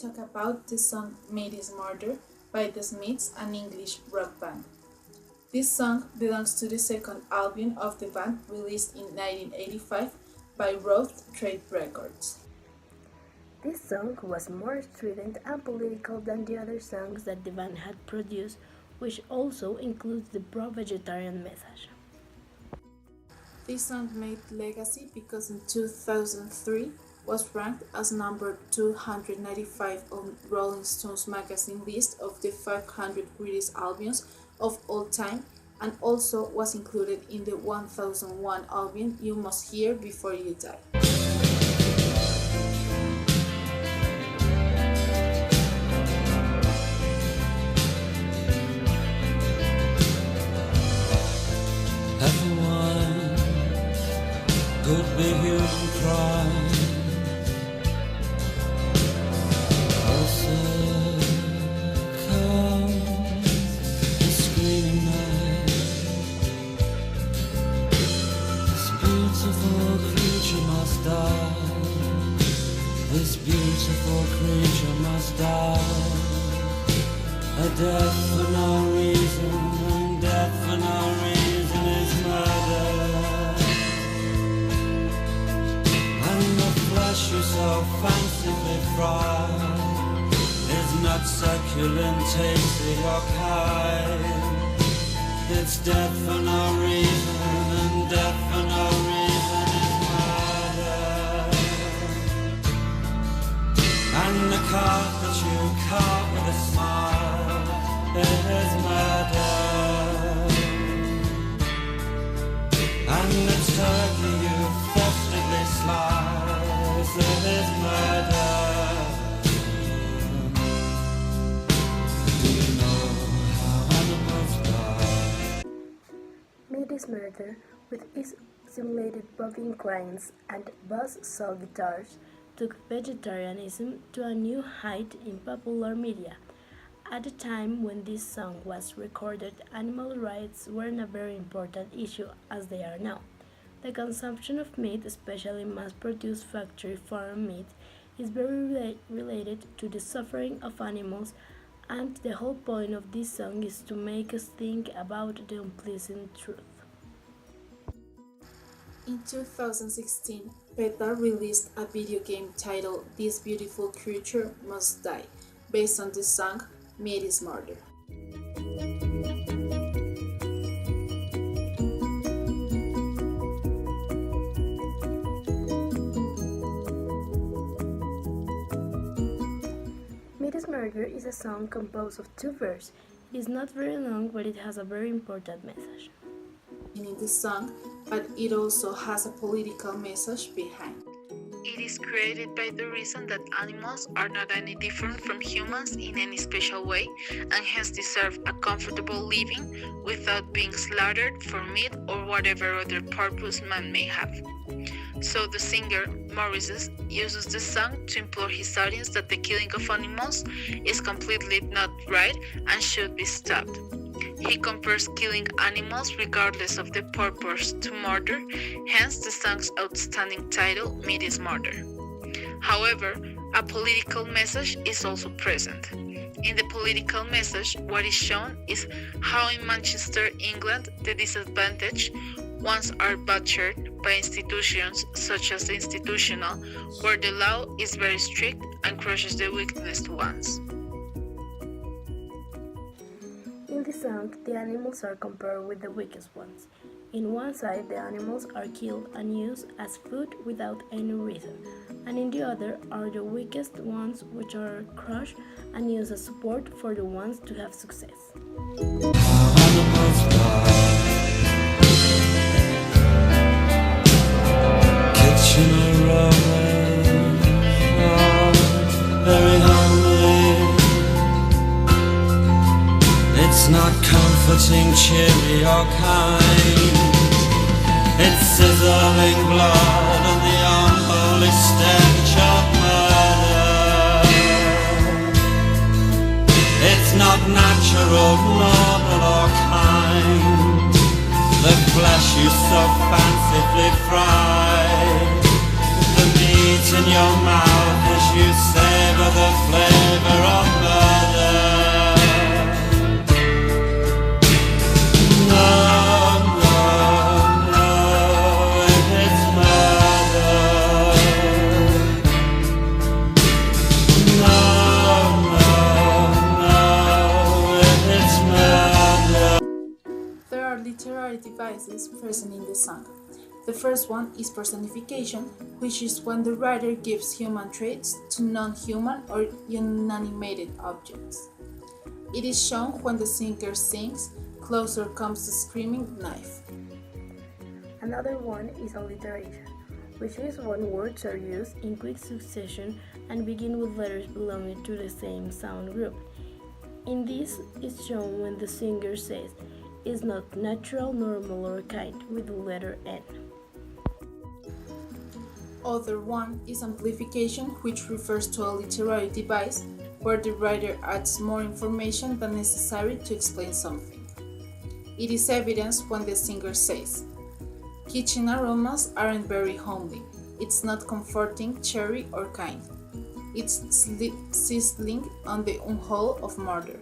talk about the song Made is Murder by the Smiths, an English rock band. This song belongs to the second album of the band, released in 1985 by Rough Trade Records. This song was more strident and political than the other songs that the band had produced, which also includes the pro-vegetarian message. This song made legacy because in 2003 was ranked as number 295 on Rolling Stones magazine list of the 500 greatest albums of all time, and also was included in the 1001 album you must hear before you die. Everyone could be human crime. This beautiful creature must die. A death for no reason, and death for no reason is murder. And the flesh you so fancifully fry is not succulent, tasty or kind. It's death for no reason, and death for no reason. And the cart that you caught with a smile is murder. And the turkey you festively slice is murder. Do you know how animals die? Made is Murder, with its simulated bovine cryings and buzzsaw guitars, took vegetarianism to a new height in popular media. At the time when this song was recorded, animal rights weren't a very important issue as they are now. The consumption of meat, especially mass-produced factory farm meat, is very related to the suffering of animals, and the whole point of this song is to make us think about the unpleasant truth. In 2016, PETA released a video game titled This Beautiful Creature Must Die, based on the song Made is Murder. Made is Murder is a song composed of two verses. It is not very long, but it has a very important message in the song, but it also has a political message behind. It is created by the reason that animals are not any different from humans in any special way, and hence deserve a comfortable living without being slaughtered for meat or whatever other purpose man may have. So the singer, Morris, uses the song to implore his audience that the killing of animals is completely not right and should be stopped. He compares killing animals regardless of the purpose to murder, hence the song's outstanding title, Made is Murder. However, a political message is also present. In the political message, what is shown is how in Manchester, England, the disadvantaged ones are butchered by institutions such as the institutional, where the law is very strict and crushes the weakest ones. In the song, the animals are compared with the weakest ones. In one side, the animals are killed and used as food without any reason, and in the other are the weakest ones, which are crushed and used as support for the ones to have success. It's not comforting, cheery or kind. It's sizzling blood and the unholy stench of murder. It's not natural, noble or kind. The flesh you so fancifully fry, the meat in your mouth is you savor the flavor of murder. No, no, no, if it's murder. No, no, no, if it's murder. There are literary devices present in the song. The first one is personification, which is when the writer gives human traits to non-human or inanimated objects. It is shown when the singer sings, "Closer comes the screaming knife." Another one is alliteration, which is when words are used in quick succession and begin with letters belonging to the same sound group. In this is shown when the singer says, "is not natural, normal, or kind," with the letter N. Other one is amplification, which refers to a literary device where the writer adds more information than necessary to explain something. It is evidenced when the singer says, "Kitchen aromas aren't very homely. It's not comforting, cheery, or kind. It's sizzling on the unwhole of murder."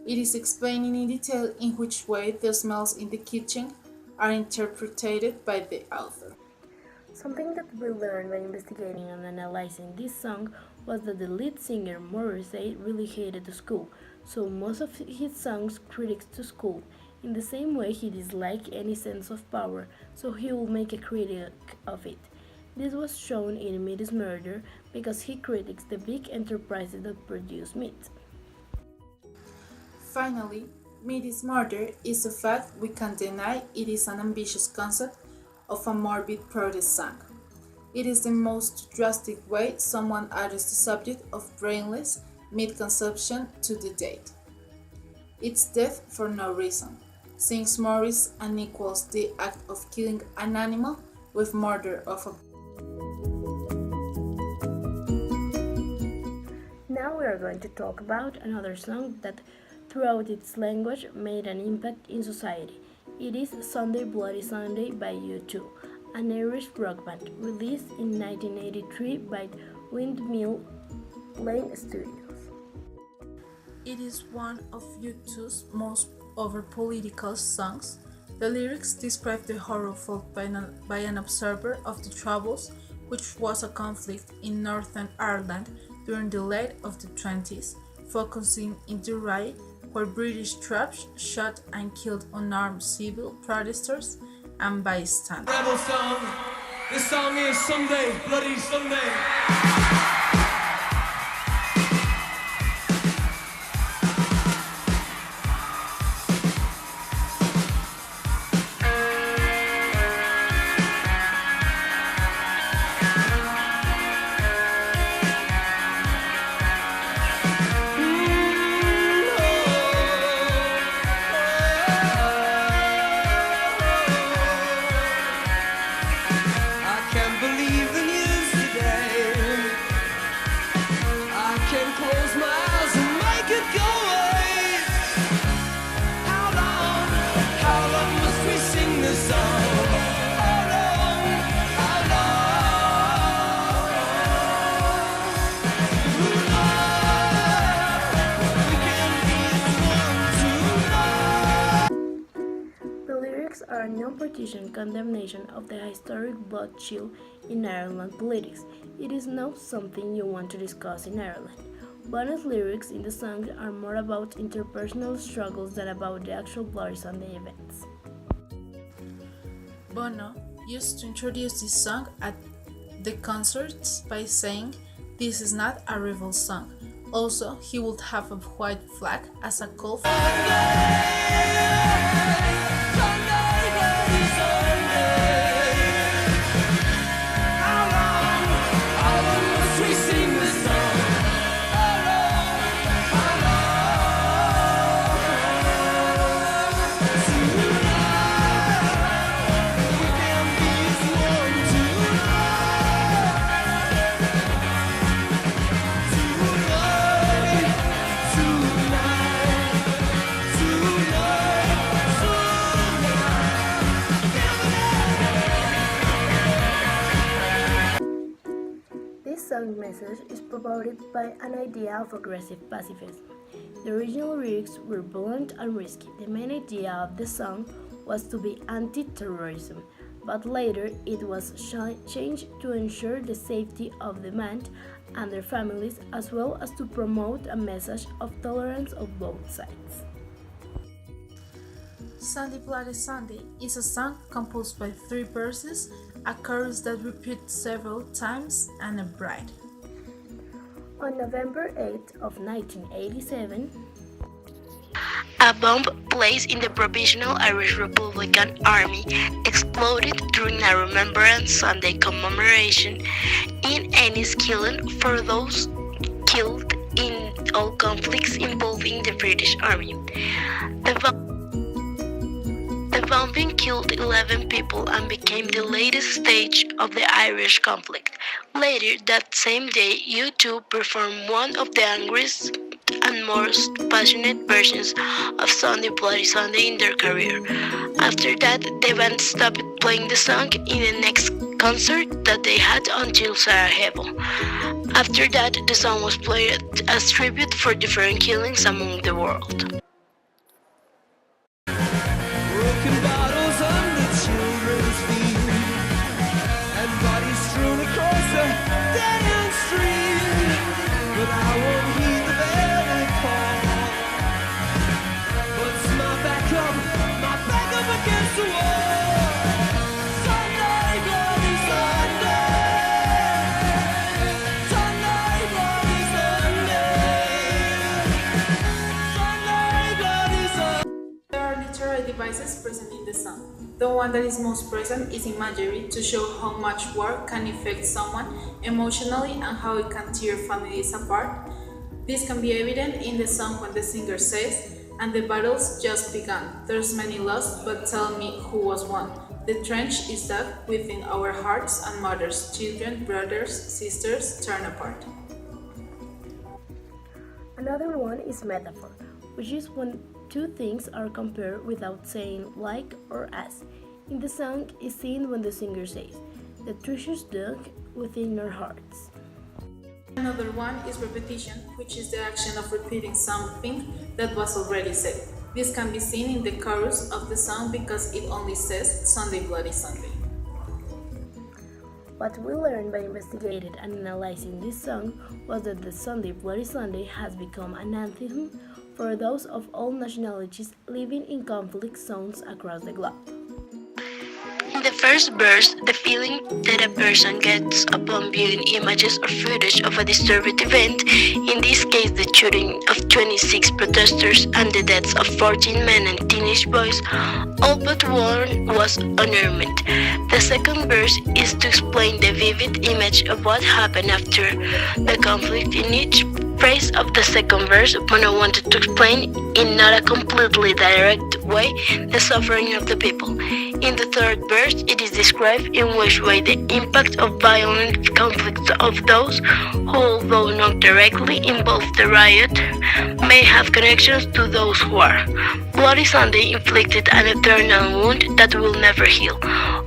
It is explaining in detail in which way the smells in the kitchen are interpreted by the author. Something that we learned by investigating and analyzing this song was that the lead singer Morrissey really hated the school, so most of his songs critics to school. In the same way, he disliked any sense of power, so he would make a critic of it. This was shown in Meat is Murder because he critiques the big enterprises that produce meat. Finally, meat is murder is a fact we can't deny. It is an ambitious concept of a morbid protest song. It is the most drastic way someone addressed the subject of brainless meat consumption to the date. It's death for no reason, sings Morris, and equals the act of killing an animal with murder of a. Now we are going to talk about another song that throughout its language made an impact in society. It is Sunday Bloody Sunday by U2, an Irish rock band released in 1983 by Windmill Lane Studios. It is one of U2's most over-political songs. The lyrics describe the horror felt by an observer of the Troubles, which was a conflict in Northern Ireland during the late of the 20s, focusing in Derry, where British troops shot and killed unarmed civil protesters and bystanders. Rebel song. This song is Sunday, Bloody Sunday. Are a non-partisan condemnation of the historic blood chill in Ireland politics. It is not something you want to discuss in Ireland. Bono's lyrics in the song are more about interpersonal struggles than about the actual Bloody Sunday events. Bono used to introduce this song at the concerts by saying, "This is not a rebel song." Also, he would have a white flag as a call for message is promoted by an idea of aggressive pacifism. The original lyrics were blunt and risky. The main idea of the song was to be anti-terrorism, but later it was changed to ensure the safety of the man and their families, as well as to promote a message of tolerance of both sides. Sunday Bloody Sunday is a song composed by 3 verses, a chorus that repeats several times, and a bride. On November 8 of 1987, a bomb placed in the Provisional Irish Republican Army exploded during a Remembrance Sunday commemoration in Enniskillen for those killed in all conflicts involving the British Army. The bombing killed 11 people and became the latest stage of the Irish conflict. Later that same day, U2 performed one of the angriest and most passionate versions of Sunday Bloody Sunday in their career. After that, the band stopped playing the song in the next concert that they had until Sarajevo. After that, the song was played as tribute for different killings among the world. Broken bottles under children's feet, and bodies strewn across the dead-end street. But I won't heed the very call, but smile back up against the wall. Sunday, bloody Sunday. Sunday, bloody Sunday. Sunday, bloody Sunday. There are literary devices present in the song. The one that is most present is imagery to show how much war can affect someone emotionally and how it can tear families apart. This can be evident in the song when the singer says, "And the battle's just begun. There's many lost, but tell me who was won. The trench is dug within our hearts, and mothers, children, brothers, sisters turn apart." another one is metaphor, which is when two things are compared without saying like or as. In the song is seen when the singer says, "The treasures dug within our hearts." Another one is repetition, which is the action of repeating something that was already said. This can be seen in the chorus of the song because it only says Sunday Bloody Sunday. What we learned by investigating and analyzing this song was that the Sunday Bloody Sunday has become an anthem for those of all nationalities living in conflict zones across the globe. In the first verse, the feeling that a person gets upon viewing images or footage of a disturbing event, in this case the shooting of 26 protesters and the deaths of 14 men and teenage boys, all but one was unarmed. The second verse is to explain the vivid image of what happened after the conflict. In each phrase of the second verse, Bono wanted to explain in not a completely direct way the suffering of the people. In the third verse, it is described in which way the impact of violent conflicts of those who, although not directly involved the riot, may have connections to those who are. Bloody Sunday inflicted an eternal wound that will never heal.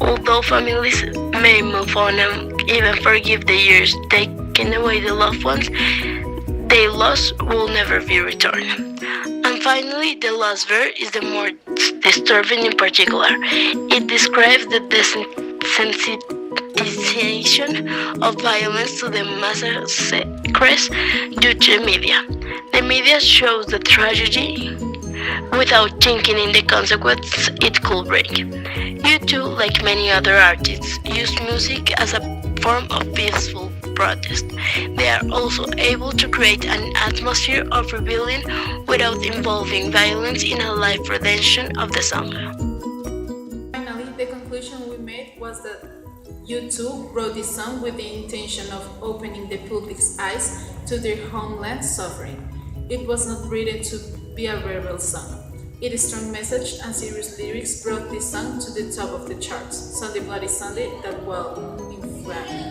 Although families may move on and even forgive the years taken away the loved ones they lost will never be returned. And finally, the last verse is the more disturbing in particular. It describes the desensitization of violence to the massacres due to the media. The media shows the tragedy without thinking in the consequences it could bring. U2, like many other artists, use music as a form of peaceful protest. They are also able to create an atmosphere of rebellion without involving violence in a live rendition of the song. Finally, the conclusion we made was that U2 wrote this song with the intention of opening the public's eyes to their homeland suffering. It was not written to be a rebel song. Its strong message and serious lyrics brought this song to the top of the charts, Sunday Bloody Sunday, that well in France.